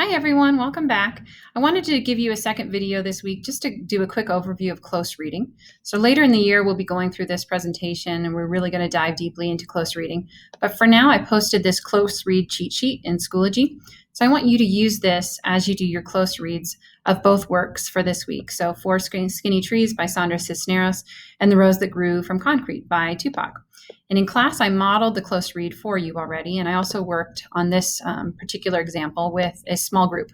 Hi everyone, welcome back. I wanted to give you a second video this week just to do a quick overview of close reading. So later in the year, we'll be going through this presentation and we're really going to dive deeply into close reading. But for now, I posted this close read cheat sheet in Schoology. So I want you to use this as you do your close reads of both works for this week. So Four Skinny Trees by Sandra Cisneros and The Rose That Grew from Concrete by Tupac. And in class, I modeled the close read for you already, and I also worked on this particular example with a small group.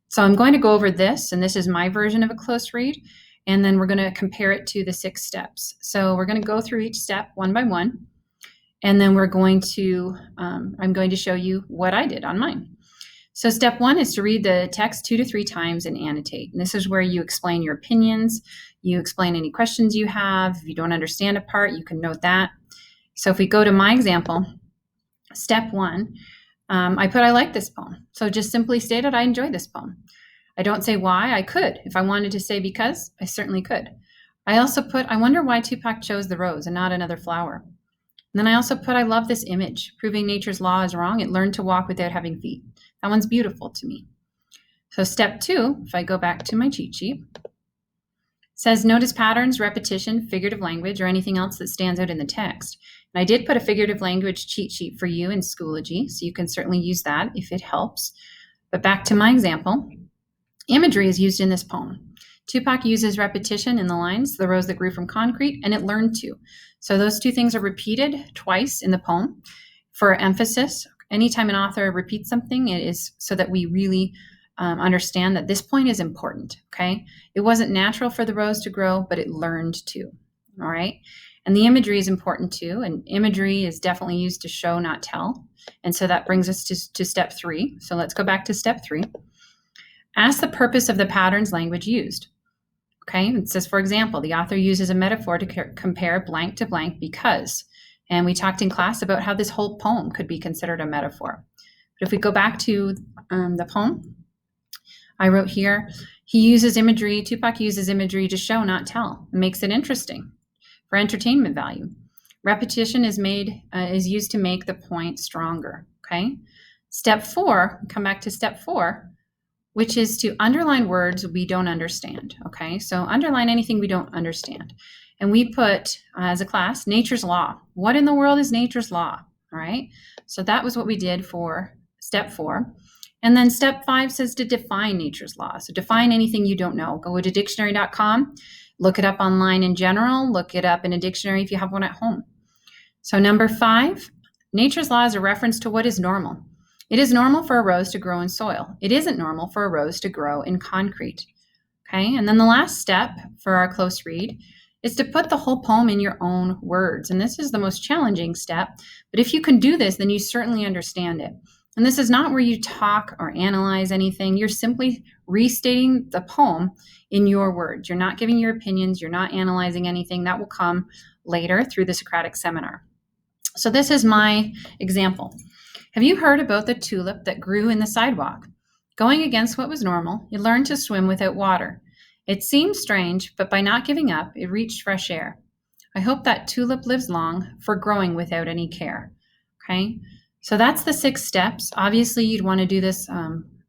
So I'm going to go over this, and this is my version of a close read, and then we're going to compare it to the 6 steps. So we're going to go through each step one by one, and then I'm going to show you what I did on mine. So step 1 is to read the text 2 to 3 times and annotate. And this is where you explain your opinions, you explain any questions you have. If you don't understand a part, you can note that. So if we go to my example, step 1, I put, I like this poem. So just simply stated, I enjoy this poem. I don't say why. I could. If I wanted to say because, I certainly could. I also put, I wonder why Tupac chose the rose and not another flower. And then I also put, I love this image, proving nature's law is wrong. It learned to walk without having feet. That one's beautiful to me. So step 2, if I go back to my cheat sheet, says notice patterns, repetition, figurative language, or anything else that stands out in the text. And I did put a figurative language cheat sheet for you in Schoology, so you can certainly use that if it helps. But back to my example, imagery is used in this poem. Tupac uses repetition in the lines, the rose that grew from concrete, and it learned to. So those two things are repeated twice in the poem for emphasis. Anytime an author repeats something, it is so that we really understand that this point is important, okay? It wasn't natural for the rose to grow, but it learned to, all right? And the imagery is important too, and imagery is definitely used to show, not tell. And so that brings us to step 3. So let's go back to step 3. Ask the purpose of the patterns language used, okay? It says, for example, the author uses a metaphor to compare blank to blank because, and we talked in class about how this whole poem could be considered a metaphor. But if we go back to the poem, I wrote here, Tupac uses imagery to show, not tell. It makes it interesting for entertainment value. Repetition is used to make the point stronger, okay? Step 4, come back to step 4, which is to underline words we don't understand, okay? So underline anything we don't understand. And we put, as a class, nature's law. What in the world is nature's law, all right? So that was what we did for step 4. And then step 5 says to define nature's law. So define anything you don't know. Go to dictionary.com, look it up online in general, look it up in a dictionary if you have one at home. So number 5, nature's law is a reference to what is normal. It is normal for a rose to grow in soil. It isn't normal for a rose to grow in concrete. Okay, and then the last step for our close read is to put the whole poem in your own words. And this is the most challenging step, but if you can do this, then you certainly understand it. And this is not where you talk or analyze anything. You're simply restating the poem in your words. You're not giving your opinions. You're not analyzing anything. That will come later through the Socratic seminar. So this is my example. Have you heard about the tulip that grew in the sidewalk? Going against what was normal, it learned to swim without water. It seemed strange, but by not giving up, it reached fresh air. I hope that tulip lives long for growing without any care. Okay? So that's the 6 steps. Obviously, you'd want to do this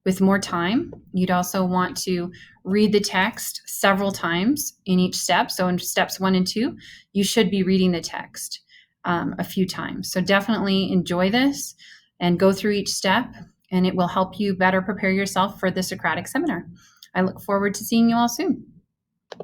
with more time. You'd also want to read the text several times in each step. So in steps 1 and 2, you should be reading the text a few times. So definitely enjoy this and go through each step, and it will help you better prepare yourself for the Socratic seminar. I look forward to seeing you all soon.